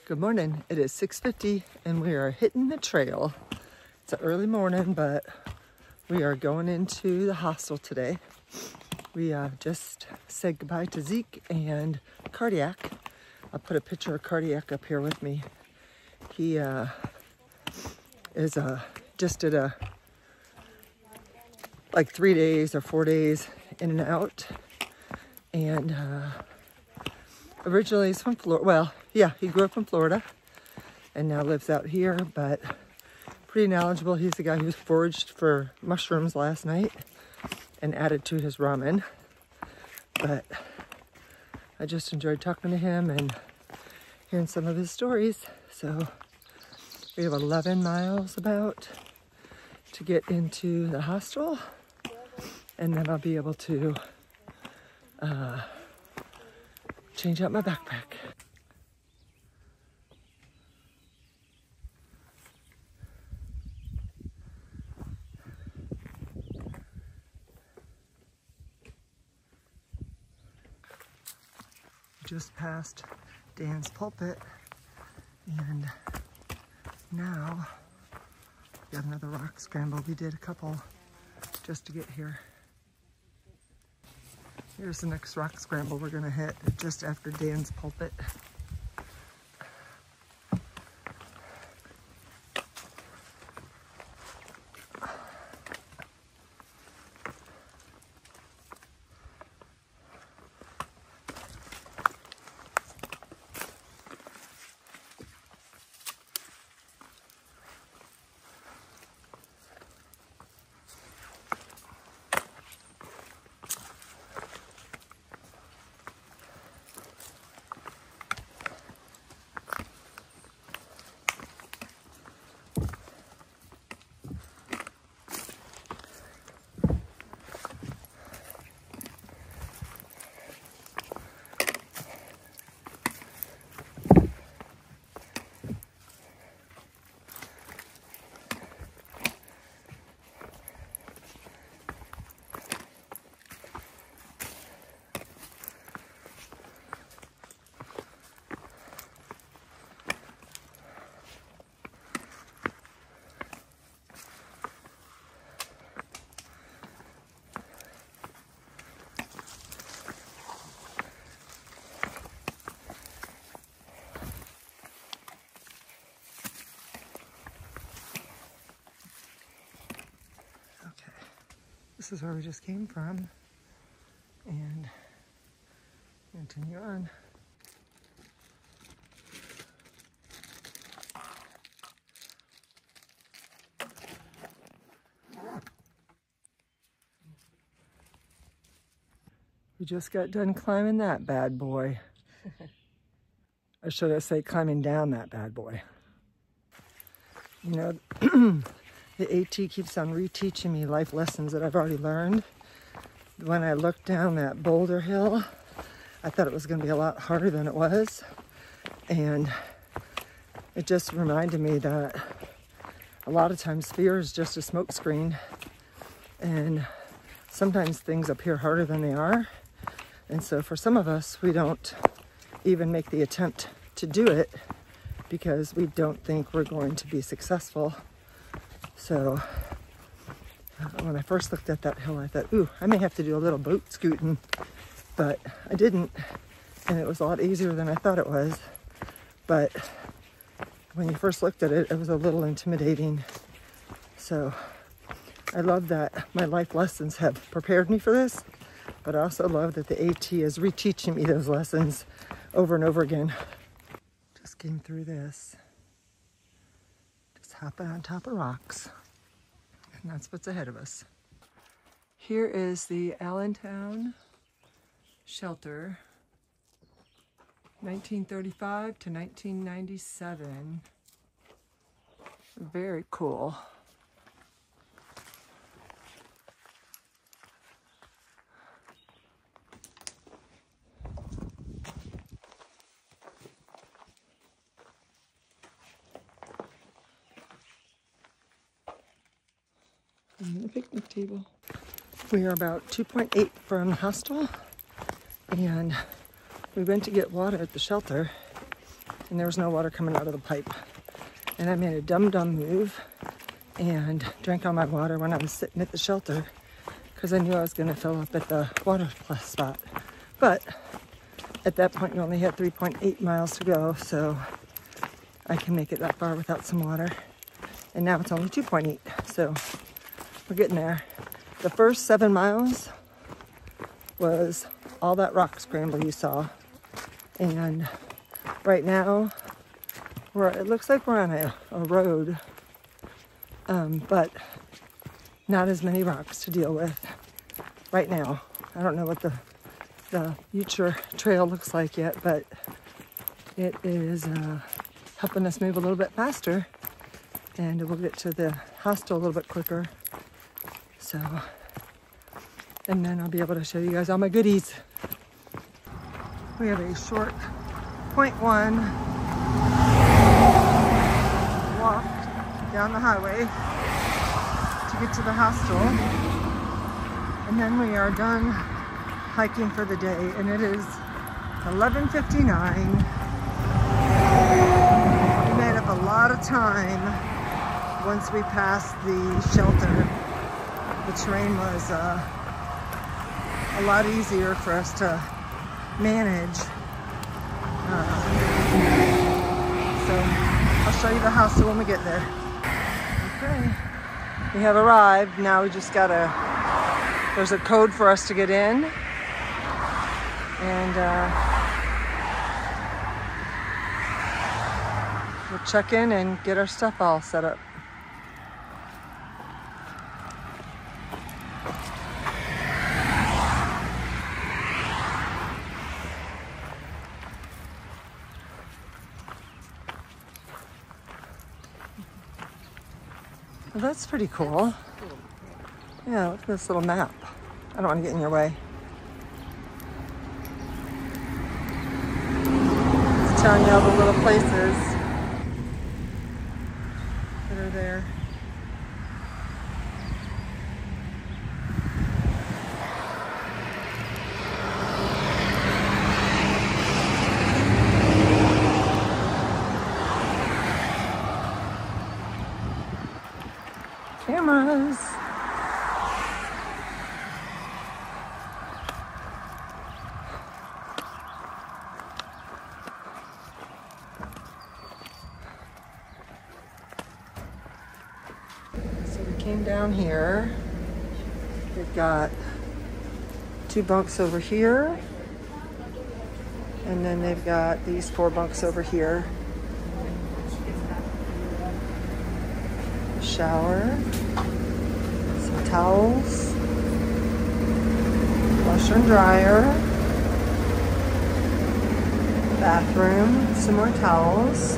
Good morning. It is 6:50 and we are hitting the trail. It's an early morning, but we are going into the hostel today. We just said goodbye to Zeke and Cardiac. I put a picture of Cardiac up here with me. He is just did like 3 days or 4 days in and out, and originally he's from Florida. Well, yeah, he grew up in Florida and now lives out here, but pretty knowledgeable. He's the guy who foraged for mushrooms last night and added to his ramen. But I just enjoyed talking to him and hearing some of his stories. So we have 11 miles about to get into the hostel, and then I'll be able to change out my backpack. Just passed Dan's pulpit, and now we got another rock scramble. We did a couple just to get here. Here's the next rock scramble we're gonna hit just after Dan's pulpit. This is where we just came from, and continue on. We just got done climbing that bad boy. Or should I say climbing down that bad boy? You know, the AT keeps on reteaching me life lessons that I've already learned. When I looked down that boulder hill, I thought it was going to be a lot harder than it was. And it just reminded me that a lot of times fear is just a smokescreen. And sometimes things appear harder than they are. And so for some of us, we don't even make the attempt to do it because we don't think we're going to be successful. So when I first looked at that hill, I thought, ooh, I may have to do a little boat scooting, but I didn't, and it was a lot easier than I thought it was. But when you first looked at it, it was a little intimidating. So I love that my life lessons have prepared me for this, but I also love that the AT is reteaching me those lessons over and over again. Just came through this. Hopping on top of rocks, and that's what's ahead of us. Here is the Allentown shelter, 1935 to 1997. Very cool. And the picnic table. We are about 2.8 from the hostel, and we went to get water at the shelter, and there was no water coming out of the pipe. And I made a dumb move and drank all my water when I was sitting at the shelter because I knew I was going to fill up at the water plus spot. But at that point, you only had 3.8 miles to go, so I can make it that far without some water. And now it's only 2.8, so we're getting there. The first 7 miles was all that rock scramble you saw. And right now, it looks like we're on a road, but not as many rocks to deal with right now. I don't know what the future trail looks like yet, but it is helping us move a little bit faster, and we'll get to the hostel a little bit quicker. So, and then I'll be able to show you guys all my goodies. We have a short 0.1 walk down the highway to get to the hostel, and then we are done hiking for the day, and it is 11:59. We made up a lot of time once we passed the shelter. The terrain was a lot easier for us to manage. So I'll show you the hostel when we get there. Okay, we have arrived. Now we just there's a code for us to get in. And we'll check in and get our stuff all set up. Well, that's pretty cool. Yeah, look at this little map. I don't want to get in your way. It's telling you all the little places that are there. Cameras. So we came down here. We've got 2 bunks over here, and then they've got these 4 bunks over here. Shower, some towels, washer and dryer, bathroom, some more towels,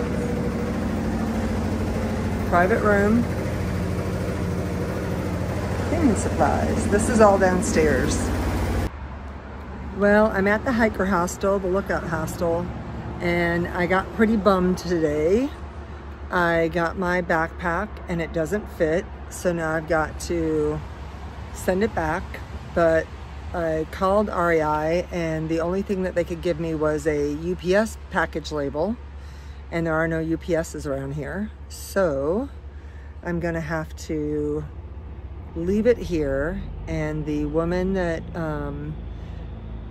private room, cleaning supplies. This is all downstairs. Well, I'm at the hiker hostel, the Lookout Hostel, and I got pretty bummed today. I got my backpack and it doesn't fit, so now I've got to send it back. But I called REI and the only thing that they could give me was a UPS package label, and there are no UPSs around here. So I'm gonna have to leave it here, and the woman that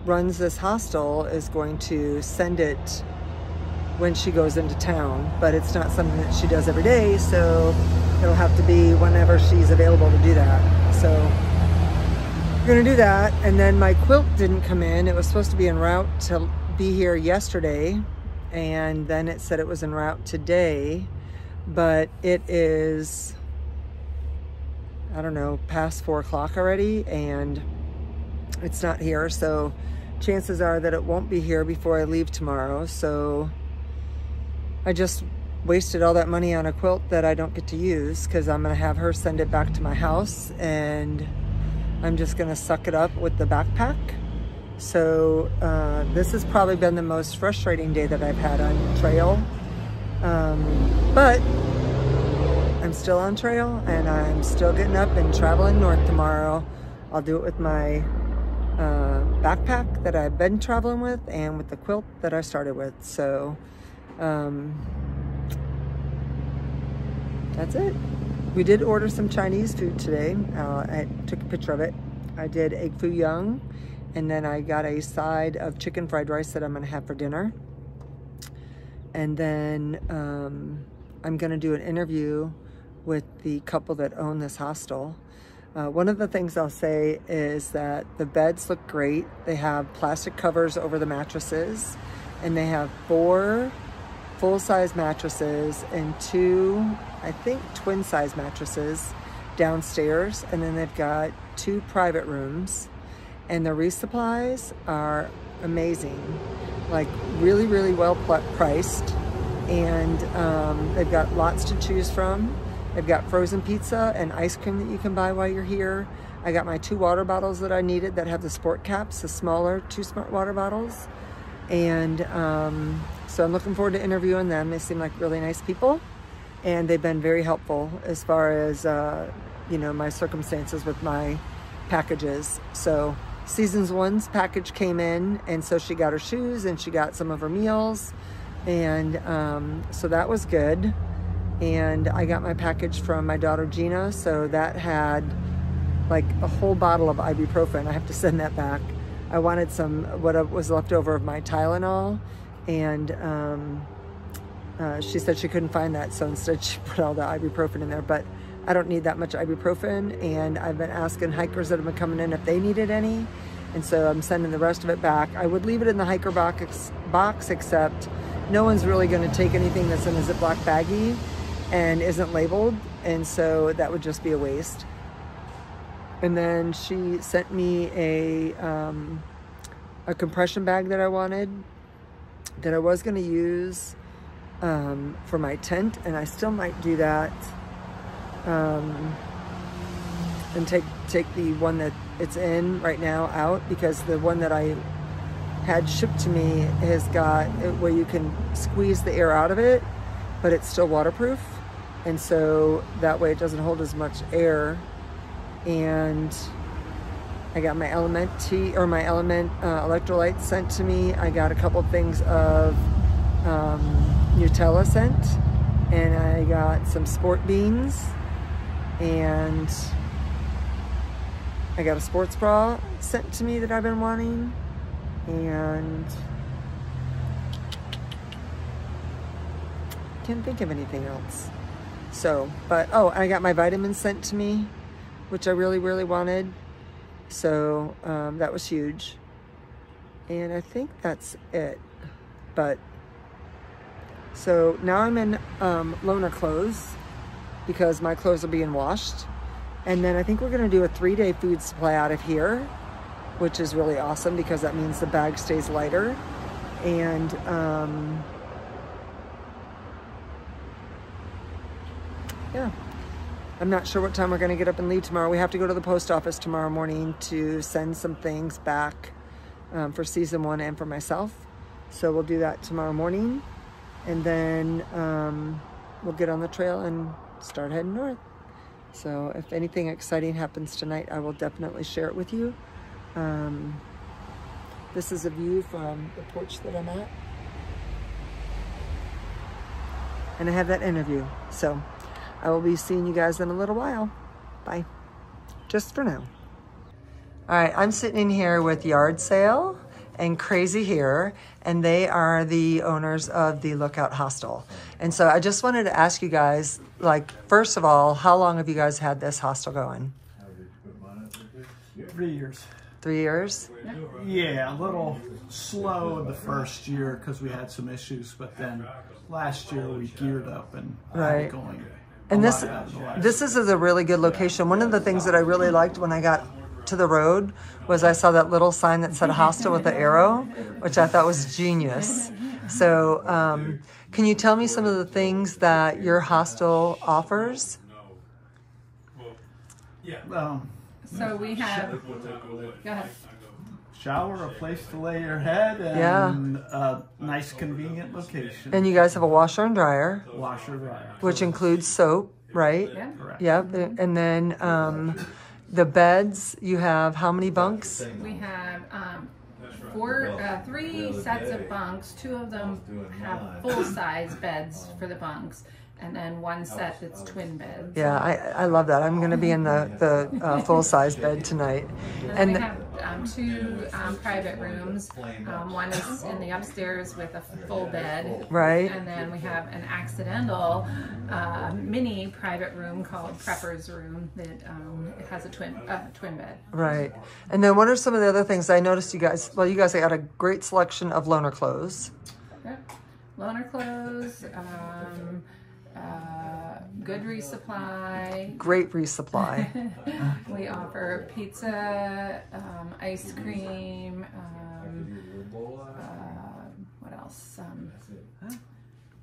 runs this hostel is going to send it when she goes into town, but it's not something that she does every day, so it'll have to be whenever she's available to do that. So we're gonna do that. And then my quilt didn't come in. It was supposed to be en route to be here yesterday, and then it said it was en route today, but it is, I don't know, past 4 o'clock already, and it's not here, so chances are that it won't be here before I leave tomorrow. So I just wasted all that money on a quilt that I don't get to use, because I'm gonna have her send it back to my house, and I'm just gonna suck it up with the backpack. So this has probably been the most frustrating day that I've had on trail, but I'm still on trail, and I'm still getting up and traveling north tomorrow. I'll do it with my backpack that I've been traveling with, and with the quilt that I started with. So That's it. We did order some Chinese food today. I took a picture of it. I did egg foo young, and then I got a side of chicken fried rice that I'm gonna have for dinner. And then I'm gonna do an interview with the couple that own this hostel. One of the things I'll say is that the beds look great. They have plastic covers over the mattresses, and they have 4 full-size mattresses and 2, I think, twin-size mattresses downstairs. And then they've got 2 private rooms, and the resupplies are amazing, like really, really well priced. And they've got lots to choose from. They've got frozen pizza and ice cream that you can buy while you're here. I got my 2 water bottles that I needed that have the sport caps, the smaller 2 smart water bottles. And so I'm looking forward to interviewing them. They seem like really nice people, and they've been very helpful as far as, you know, my circumstances with my packages. So Seasons 1's package came in, and so she got her shoes and she got some of her meals. And so that was good. And I got my package from my daughter Gina, so that had like a whole bottle of ibuprofen. I have to send that back. I wanted some, what was left over of my Tylenol, and she said she couldn't find that, so instead she put all the ibuprofen in there. But I don't need that much ibuprofen, and I've been asking hikers that have been coming in if they needed any, and so I'm sending the rest of it back. I would leave it in the hiker box except no one's really going to take anything that's in a Ziploc baggie and isn't labeled, and so that would just be a waste. And then she sent me a compression bag that I wanted, that I was going to use for my tent, and I still might do that, and take the one that it's in right now out, because the one that I had shipped to me has got where you can squeeze the air out of it, but it's still waterproof, and so that way it doesn't hold as much air. And I got my Element tea, or my Element electrolytes sent to me. I got a couple things of Nutella sent, and I got some sport beans, and I got a sports bra sent to me that I've been wanting, and can't think of anything else. So, but, oh, I got my vitamins sent to me, which I really, really wanted. So that was huge. And I think that's it. But, so now I'm in loaner clothes, because my clothes are being washed. And then I think we're gonna do a 3-day food supply out of here, which is really awesome, because that means the bag stays lighter. And yeah, I'm not sure what time we're gonna get up and leave tomorrow. We have to go to the post office tomorrow morning to send some things back for season 1 and for myself. So we'll do that tomorrow morning, and then we'll get on the trail and start heading north. So if anything exciting happens tonight, I will definitely share it with you. This is a view from the porch that I'm at. And I have that interview. So I will be seeing you guys in a little while. Bye. Just for now. All right, I'm sitting in here with Yard Sale and Crazy here, and they are the owners of the Lookout Hostel. And so I just wanted to ask you guys, like, first of all, how long have you guys had this hostel going? 3 years. 3 years? Yeah, a little slow the first year because we had some issues, but then last year we geared up and right. Going. And this is a really good location. One of the things that I really liked when I got to the road was I saw that little sign that said hostel with the arrow, which I thought was genius. So can you tell me some of the things that your hostel offers? So we have, go ahead. Shower, a place to lay your head, and a nice convenient location. And you guys have a washer and dryer. Washer, dryer. Which includes soap, right? Yeah. Correct. Yep. And then the beds, you have how many bunks? We have three sets of bunks. Two of them have full-size beds for the bunks, and then one set that's twin beds. Yeah, I love that. I'm going to be in the full-size bed tonight. And we have two private rooms. One is in the upstairs with a full bed. Right. And then we have an accidental mini private room called Prepper's Room that has a twin bed. Right. And then what are some of the other things I noticed you guys, well, you guys got a great selection of loaner clothes. Yep. Loaner clothes, good resupply. Great resupply. We offer pizza, ice cream, what else?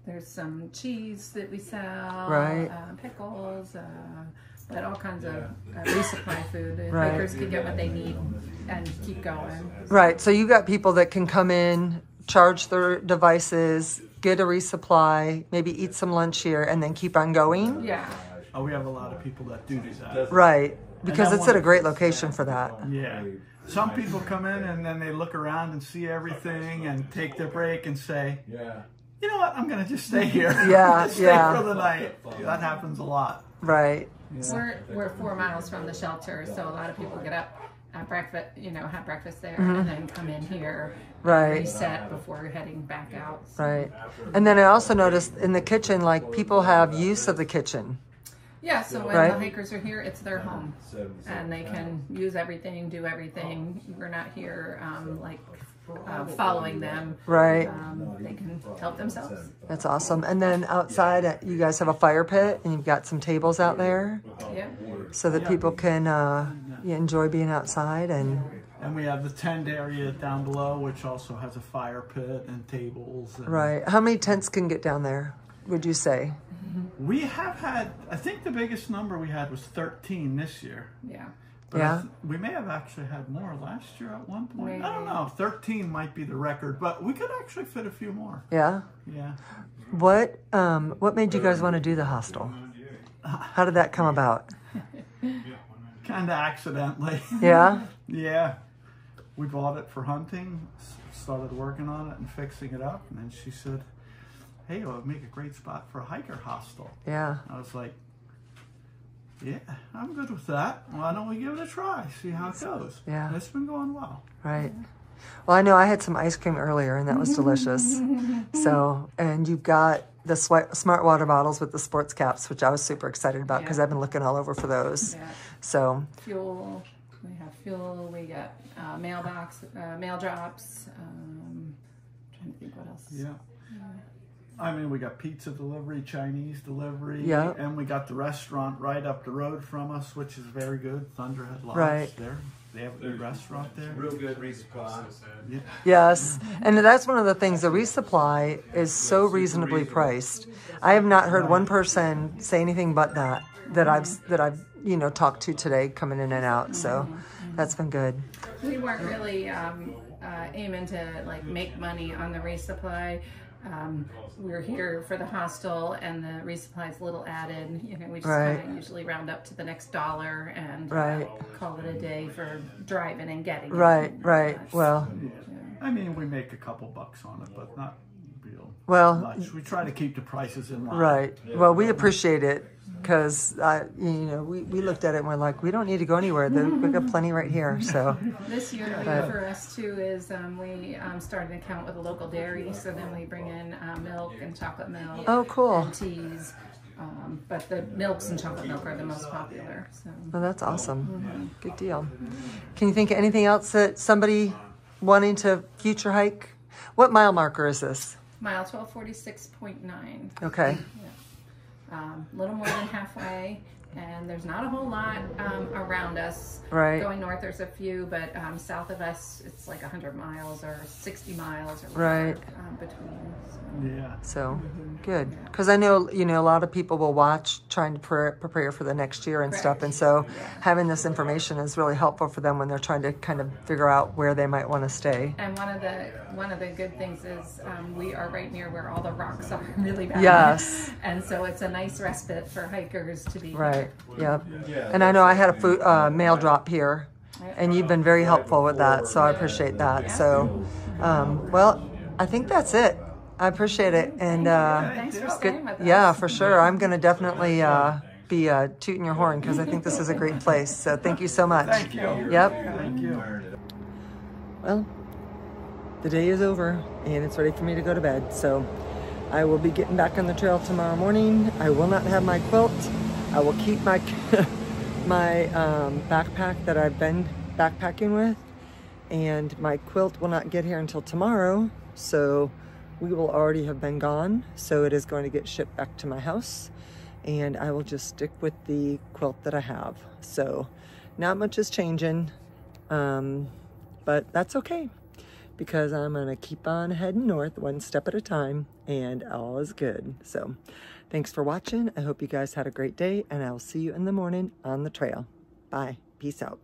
There's some cheese that we sell, right. Pickles, but all kinds of resupply food. Right. Hikers can get what they need and keep going. Right, so you got people that can come in, charge their devices, get a resupply, maybe eat some lunch here, and then keep on going? Yeah. Oh, we have a lot of people that do that. Right, because it's at a great location for that. Yeah. Some people come in and then they look around and see everything and take their break and say, you know what, I'm going to just stay here. Yeah, stay for the night. That happens a lot. Right. Yeah. We're 4 miles from the shelter, so a lot of people get up at breakfast, have breakfast there, and then come in here, right. reset before heading back out. So. Right. And then I also noticed in the kitchen, like, people have use of the kitchen. Yeah, so when the hikers are here, it's their home, and they can use everything, do everything. We're not here following them. Right. They can help themselves. That's awesome. And then outside, you guys have a fire pit, and you've got some tables out there. Yeah. So that people can enjoy being outside. And we have the tent area down below, which also has a fire pit and tables. And right. How many tents can get down there, would you say? We have had, I think the biggest number we had was 13 this year. Yeah. But we may have actually had more last year at one point. Maybe. I don't know. 13 might be the record, but we could actually fit a few more. Yeah? Yeah. What made you guys want to do the hostel? How did that come about? Kind of accidentally. Yeah? Yeah. We bought it for hunting, started working on it and fixing it up, and then she said, hey, it would make a great spot for a hiker hostel. Yeah. I was like, yeah, I'm good with that. Why don't we give it a try, see how it goes? Yeah. It's been going well. Right. Well, I know I had some ice cream earlier, and that was delicious. So, and you've got the smart water bottles with the sports caps, which I was super excited about because I've been looking all over for those. Yeah. So. Fuel. We have fuel. We got mail drops. Trying to think what else. Yeah. I mean, we got pizza delivery, Chinese delivery, yeah. And we got the restaurant right up the road from us, which is very good. Thunderhead Lodge. Right. There. They have a good restaurant there. Real good resupply. Yeah. Yes, and that's one of the things. The resupply is so reasonably priced. I have not heard one person say anything but that I've talked to today, coming in and out. So that's been good. We weren't really aiming to make money on the resupply. We're here for the hostel, and the resupply is a little added. We just kind of usually round up to the next dollar and call it a day for driving and getting. Right. Well, I mean, we make a couple bucks on it, but not real much. We try to keep the prices in line. Right. Well, we appreciate it because we looked at it and we're like, we don't need to go anywhere. We've got plenty right here. So this year for us too is we started an account with a local dairy, so then we bring in milk and chocolate milk. Oh, cool. And teas. But the milks and chocolate milk are the most popular. So. Well, that's awesome. Good deal. Can you think of anything else that somebody wanting to future hike? What mile marker is this? Mile 1246.9. Okay. A little more than halfway, and there's not a whole lot around us. Right. Going north, there's a few, but south of us, it's like 100 miles or 60 miles or whatever, between. So. Yeah. So good, because I know a lot of people will watch, trying to prepare for the next year and stuff, and so having this information is really helpful for them when they're trying to kind of figure out where they might want to stay. And one of the good things is we are right near where all the rocks are really bad. Yes. And so it's a nice respite for hikers to be right. here. Yep. And I know I had a mail drop here, And you've been very helpful with that, so I appreciate that. So, well, I think that's it. I appreciate it. And Thanks for staying with us. yeah, for sure. I'm going to definitely be tooting your horn because I think this is a great place. So thank you so much. Thank you. Yep. Thank you. Well, the day is over and it's ready for me to go to bed. So I will be getting back on the trail tomorrow morning. I will not have my quilt. I will keep my my backpack that I've been backpacking with, and my quilt will not get here until tomorrow. So we will already have been gone. So it is going to get shipped back to my house, and I will just stick with the quilt that I have. So not much is changing, but that's okay, because I'm gonna keep on heading north one step at a time, and all is good. So thanks for watching. I hope you guys had a great day, and I'll see you in the morning on the trail. Bye. Peace out.